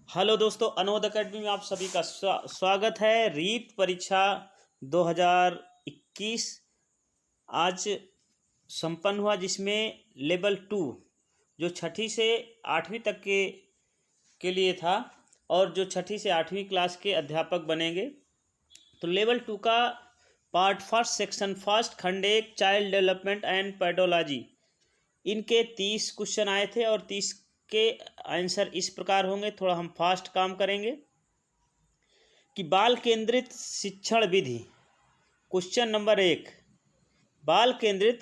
Hello दोस्तों, अनोद academy में आप सभी का स्वागत है। रीट परीक्षा 2021 आज संपन्न हुआ, जिसमें लेवल 2 जो छठी से 8वीं तक के लिए था और जो छठी से 8वीं क्लास के अध्यापक बनेंगे। तो लेवल 2 का पार्ट फर्स्ट सेक्शन फर्स्ट खंड 1 चाइल्ड डेवलपमेंट एंड पेडोलॉजी, इनके 30 क्वेश्चन आए थे और 30 के आंसर इस प्रकार होंगे। थोड़ा हम फास्ट काम करेंगे कि बाल केंद्रित शिक्षण विधि। क्वेश्चन नंबर 1, बाल केंद्रित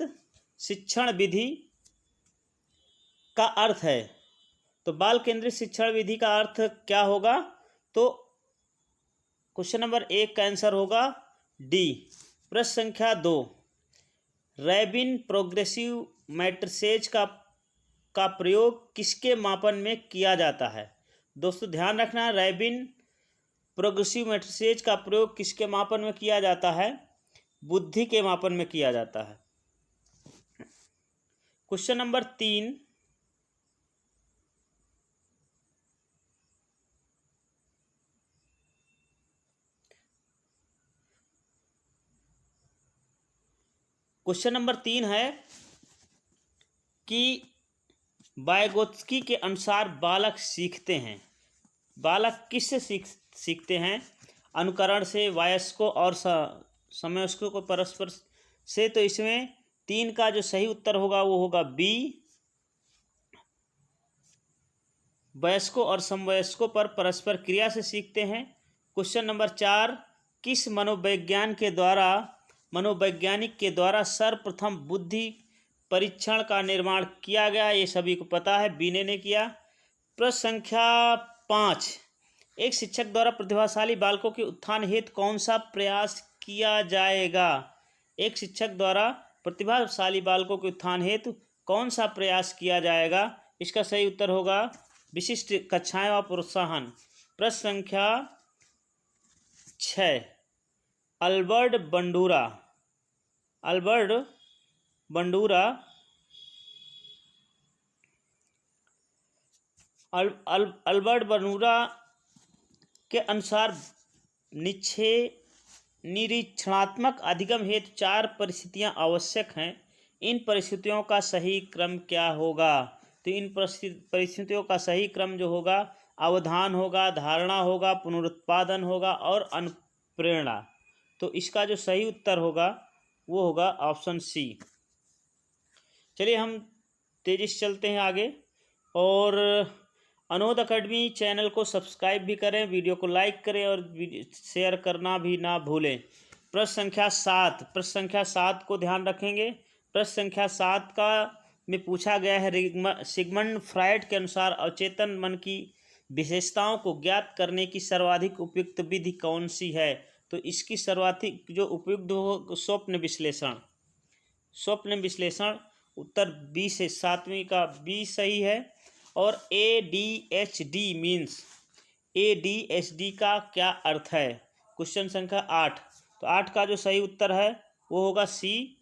शिक्षण विधि का अर्थ है। तो बाल केंद्रित शिक्षण विधि का अर्थ क्या होगा? तो क्वेश्चन नंबर 1 का आंसर होगा डी। प्रश्न संख्या 2, रैबिन प्रोग्रेसिव मैट्रिसेज का प्रयोग किसके मापन में किया जाता है? दोस्तों ध्यान रखना, रैबिन प्रोग्रेसिव मैट्रिसेज का प्रयोग किसके मापन में किया जाता है? बुद्धि के मापन में किया जाता है। क्वेश्चन नंबर 3, क्वेश्चन नंबर 3 है कि वाइगोत्स्की के अनुसार बालक सीखते हैं। बालक किससे सीखते हैं? अनुकरण से, वयस्कों और समवयस्कों को परस्पर से। तो इसमें 3 का जो सही उत्तर होगा वो होगा बी, वयस्कों और समवयस्कों पर परस्पर क्रिया से सीखते हैं। क्वेश्चन नंबर 4, किस मनोवैज्ञानिक के द्वारा सर्वप्रथम बुद्धि परीक्षण का निर्माण किया गया? ये सभी को पता है, बीने ने किया। प्रश्न संख्या 5, एक शिक्षक द्वारा प्रतिभाशाली बालकों के उत्थान हेतु कौन सा प्रयास किया जाएगा? एक शिक्षक द्वारा प्रतिभाशाली बालकों के उत्थान हेतु कौन सा प्रयास किया जाएगा? इसका सही उत्तर होगा विशिष्ट कक्षाएं व प्रोत्साहन। प्रश्न संख्या 6, अल्बर्ट बंडूरा के अनुसार निरीक्षणात्मक अधिगम हेतु 4 परिस्थितियां आवश्यक हैं। इन परिस्थितियों का सही क्रम क्या होगा? तो इन परिस्थितियों का सही क्रम जो होगा, अवधान होगा, धारणा होगा, पुनरुत्पादन होगा और अनुप्रेरणा। तो इसका जो सही उत्तर होगा वो होगा ऑप्शन सी। चलिए हम तेजी से चलते हैं आगे, और अनोद अकेडमी चैनल को सब्सक्राइब भी करें, वीडियो को लाइक करें और शेयर करना भी ना भूलें। प्रश्न संख्या 7 को ध्यान रखेंगे। प्रश्न संख्या 7 का में पूछा गया है, सिगमंड फ्रायड के अनुसार अवचेतन मन की विशेषताओं को ज्ञात करने की सर्वाधिक उपयुक्त विधि कौन सी है? तो इसकी सर्वाधिक जो उपयुक्त हो स्वप्न विश्लेषण। उत्तर बी से 7वीं का बी सही है। और ADHD का क्या अर्थ है? क्वेश्चन संख्या 8, तो 8 का जो सही उत्तर है वो होगा सी।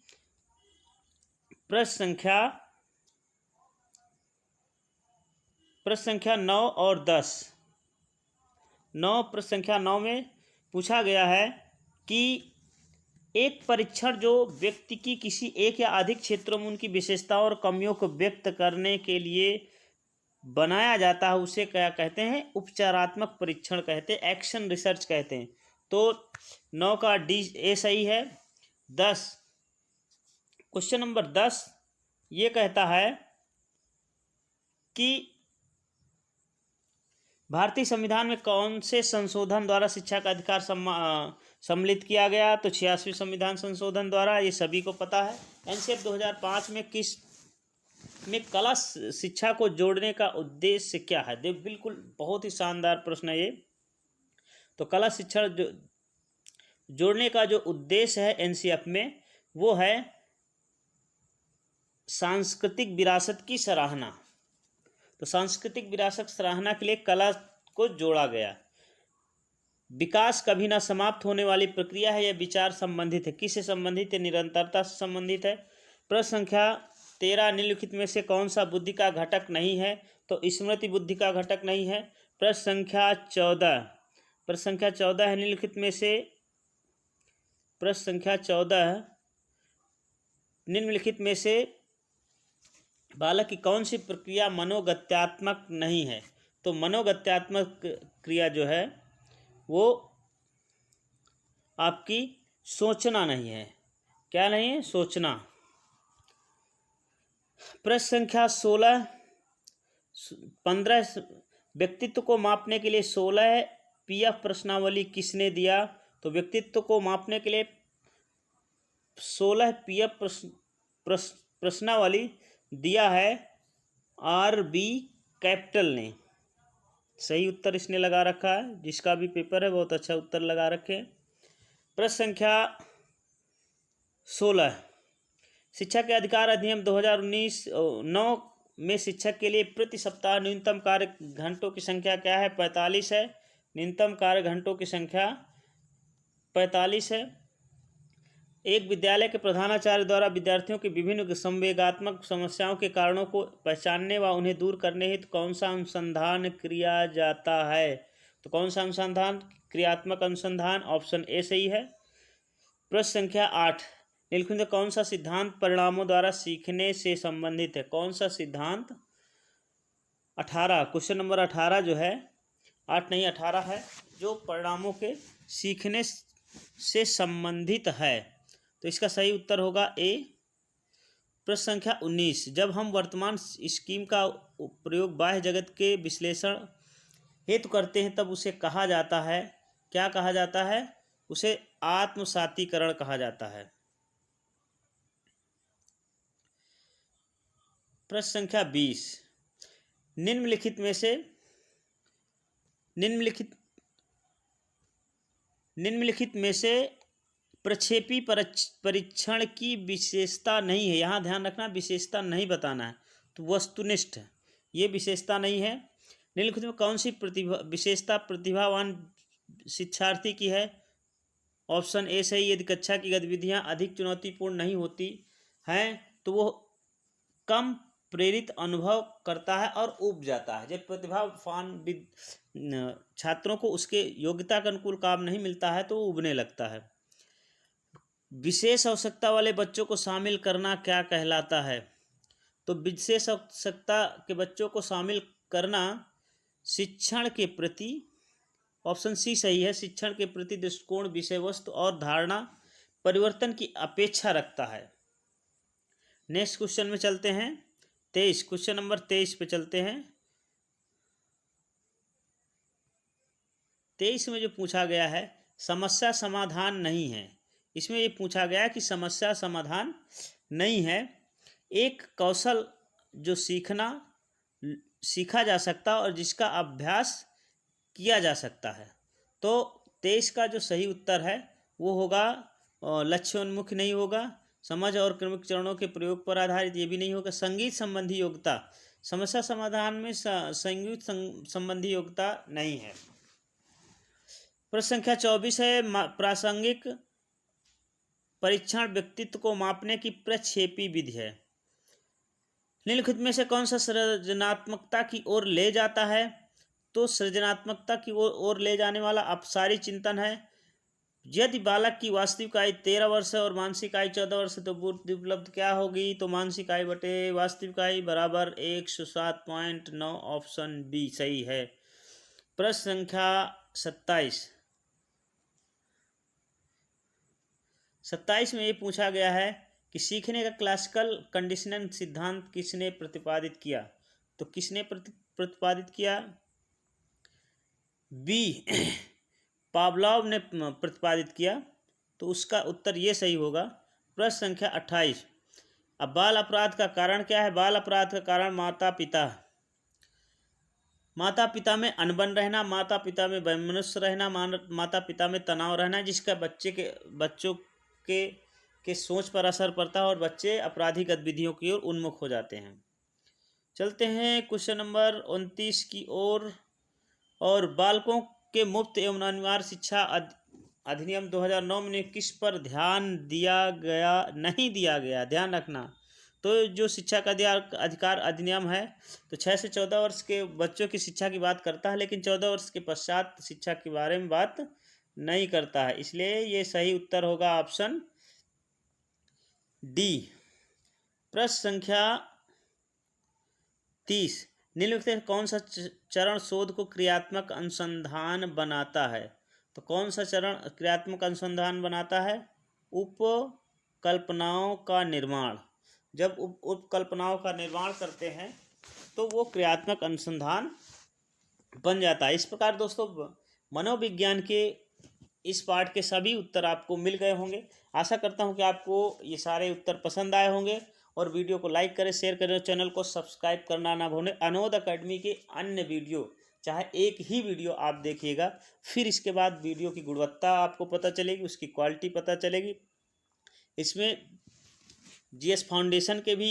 प्रश्न संख्या 9 और 10। प्रश्न संख्या 9 में पूछा गया है कि एक परीक्षण जो व्यक्ति की किसी एक या अधिक क्षेत्रों में उनकी विशेषताओं और कमियों को व्यक्त करने के लिए बनाया जाता है, उसे क्या कहते हैं? उपचारात्मक परीक्षण कहते हैं, एक्शन रिसर्च कहते हैं। तो 9 का डी ए सही है। 10, क्वेश्चन नंबर 10 ये कहता है कि भारतीय संविधान में कौन से संशोधन द्वारा शिक्षा का अधिकार सम्मिलित किया गया? तो 86वें संविधान संशोधन द्वारा, ये सभी को पता है। एनसीएफ 2005 में कला शिक्षा को जोड़ने का उद्देश्य क्या है? देख, बिल्कुल बहुत ही शानदार प्रश्न है ये। तो कला शिक्षा जोड़ने का जो उद्देश्य है एनसीएफ में, वो है सांस्कृतिक विरासत की सराहना। तो सांस्कृतिक विरासत सराहना के लिए कला को जोड़ा गया। विकास कभी ना समाप्त होने वाली प्रक्रिया है, यह विचार संबंधित है। किससे संबंधित है? निरंतरता से संबंधित है। प्रश्न संख्या 13, निम्नलिखित में से कौन सा बुद्धि का घटक नहीं है? तो स्मृति बुद्धि का घटक नहीं है। प्रश्न संख्या 14। प्रश्न संख्या 14 है, निम्नलिखित में से प्रश्न संख्या 14 निम्नलिखित में से बालक की कौन सी प्रक्रिया मनोगत्यात्मक नहीं है। तो मनोगत्यात्मक क्रिया जो है वो आपकी सोचना नहीं है। क्या नहीं है? सोचना। प्रश्न संख्या 15 व्यक्तित्व को मापने के लिए 16 पीएफ प्रश्नावली किसने दिया। तो व्यक्तित्व को मापने के लिए 16 पीएफ प्रश्नावली दिया है आर.बी. कैपिटल ने। सही उत्तर इसने लगा रखा है। जिसका भी पेपर है बहुत अच्छा उत्तर लगा रखे। प्रश्न संख्या 16, शिक्षा के अधिकार अधिनियम 2019-9 में शिक्षक के लिए प्रति सप्ताह न्यूनतम कार्य घंटों की संख्या क्या है? 45 है। न्यूनतम कार्य घंटों की संख्या 45 है। एक विद्यालय के प्रधानाचार्य द्वारा विद्यार्थियों की विभिन्न संवेगात्मक समस्याओं के कारणों को पहचानने व उन्हें दूर करने हेतु कौन सा अनुसंधान किया जाता है? तो कौन सा अनुसंधान? क्रियात्मक अनुसंधान। ऑप्शन ए सही है। प्रश्न संख्या 8, निम्नलिखित में कौन सा सिद्धांत परिणामों द्वारा सीखने से संबंधित है? कौन सा सिद्धांत? 18, क्वेश्चन नंबर 18 जो है, 8 नहीं 18 है, जो परिणामों के सीखने से संबंधित है। तो इसका सही उत्तर होगा ए। प्रश्न संख्या 19, जब हम वर्तमान स्कीम का प्रयोग बाह्य जगत के विश्लेषण हेतु करते हैं तब उसे कहा जाता है? क्या कहा जाता है? उसे आत्मसातीकरण कहा जाता है। प्रश्न संख्या 20, निम्नलिखित में से प्रक्षेपी परीक्षण की विशेषता नहीं है। यहाँ ध्यान रखना, विशेषता नहीं बताना है। तो वस्तुनिष्ठ, ये विशेषता नहीं है। निम्नलिखित में कौन सी विशेषता प्रतिभावान शिक्षार्थी की है? ऑप्शन ए सही। यदि कक्षा की गतिविधियाँ अधिक चुनौतीपूर्ण नहीं होती हैं तो वो कम प्रेरित अनुभव करता है और ऊब जाता है। जब प्रतिभावान छात्रों को उसके योग्यता के अनुकूल काम नहीं मिलता है तो वो उबने लगता है। विशेष आवश्यकता वाले बच्चों को शामिल करना क्या कहलाता है? तो विशेष आवश्यकता के बच्चों को शामिल करना शिक्षण के प्रति, ऑप्शन सी सही है, शिक्षण के प्रति दृष्टिकोण, विषय वस्तु और धारणा परिवर्तन की अपेक्षा रखता है। नेक्स्ट क्वेश्चन में चलते हैं। 23, क्वेश्चन नंबर 23 पे चलते हैं। 23 में जो पूछा गया है समस्या समाधान नहीं है। इसमें ये पूछा गया कि समस्या समाधान नहीं है, एक कौशल जो सीखा जा सकता और जिसका अभ्यास किया जा सकता है। तो 23 का जो सही उत्तर है वो होगा लक्ष्योन्मुख नहीं होगा, समझ और क्रमिक चरणों के प्रयोग पर आधारित ये भी नहीं होगा, संगीत संबंधी योग्यता, समस्या समाधान में संगीत संबंधी योग्यता नहीं है। प्रश्न संख्या 24 है, प्रासंगिक परीक्षण व्यक्तित्व को मापने की प्रक्षेपी विधि है। निम्नलिखित में से कौन सा सृजनात्मकता की ओर ले जाता है? तो सृजनात्मकता की ओर ले जाने वाला अपसारी चिंतन है। यदि बालक की वास्तविक आयु 13 वर्ष है और मानसिक आयु 14 वर्ष है तो बुद्धि उपलब्ध क्या होगी? तो मानसिक आयु बटे वास्तविक आयु बराबर 107.9। ऑप्शन बी सही है। प्रश्न संख्या 27 में ये पूछा गया है कि सीखने का क्लासिकल कंडीशनिंग सिद्धांत किसने प्रतिपादित किया? तो किसने प्रतिपादित किया? बी पावलोव ने प्रतिपादित किया। तो उसका उत्तर ये सही होगा। प्रश्न संख्या 28, अब बाल अपराध का कारण क्या है? बाल अपराध का कारण माता पिता में अनबन रहना, माता पिता में वैमनस्य रहना, माता पिता में तनाव रहना, जिसका बच्चों के सोच पर असर पड़ता है और बच्चे अपराधी गतिविधियों की ओर उन्मुख हो जाते हैं। चलते हैं क्वेश्चन नंबर 29 की ओर। और बालकों के मुफ्त एवं अनिवार्य शिक्षा अधिनियम 2009 में किस पर ध्यान नहीं दिया गया? ध्यान रखना। तो जो शिक्षा का अधिकार अधिनियम है तो 6 से 14 वर्ष के बच्चों की शिक्षा की बात करता है, लेकिन 14 वर्ष के पश्चात शिक्षा के बारे में बात नहीं करता है। इसलिए ये सही उत्तर होगा ऑप्शन डी। प्रश्न संख्या 30, निम्नलिखित में कौन सा चरण शोध को क्रियात्मक अनुसंधान बनाता है? तो कौन सा चरण क्रियात्मक अनुसंधान बनाता है? उपकल्पनाओं का निर्माण। जब उपकल्पनाओं का निर्माण करते हैं तो वो क्रियात्मक अनुसंधान बन जाता है। इस प्रकार दोस्तों मनोविज्ञान के इस पाठ के सभी उत्तर आपको मिल गए होंगे। आशा करता हूं कि आपको ये सारे उत्तर पसंद आए होंगे, और वीडियो को लाइक करें, शेयर करें, चैनल को सब्सक्राइब करना ना भूलें। अनोद अकेडमी के अन्य वीडियो, चाहे एक ही वीडियो आप देखिएगा, फिर इसके बाद वीडियो की गुणवत्ता आपको पता चलेगी, उसकी क्वालिटी पता चलेगी। इसमें जीएस फाउंडेशन के भी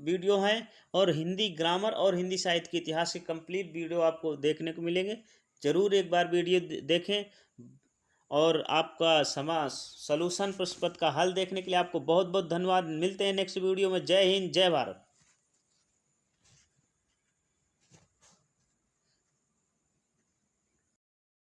वीडियो हैं, और हिंदी ग्रामर और हिंदी साहित्य के इतिहास के कंप्लीट वीडियो आपको देखने को मिलेंगे। ज़रूर एक बार वीडियो देखें, और आपका समास सॉल्यूशन प्रश्न पत्र का हल देखने के लिए आपको बहुत बहुत धन्यवाद। मिलते हैं नेक्स्ट वीडियो में। जय हिंद, जय भारत।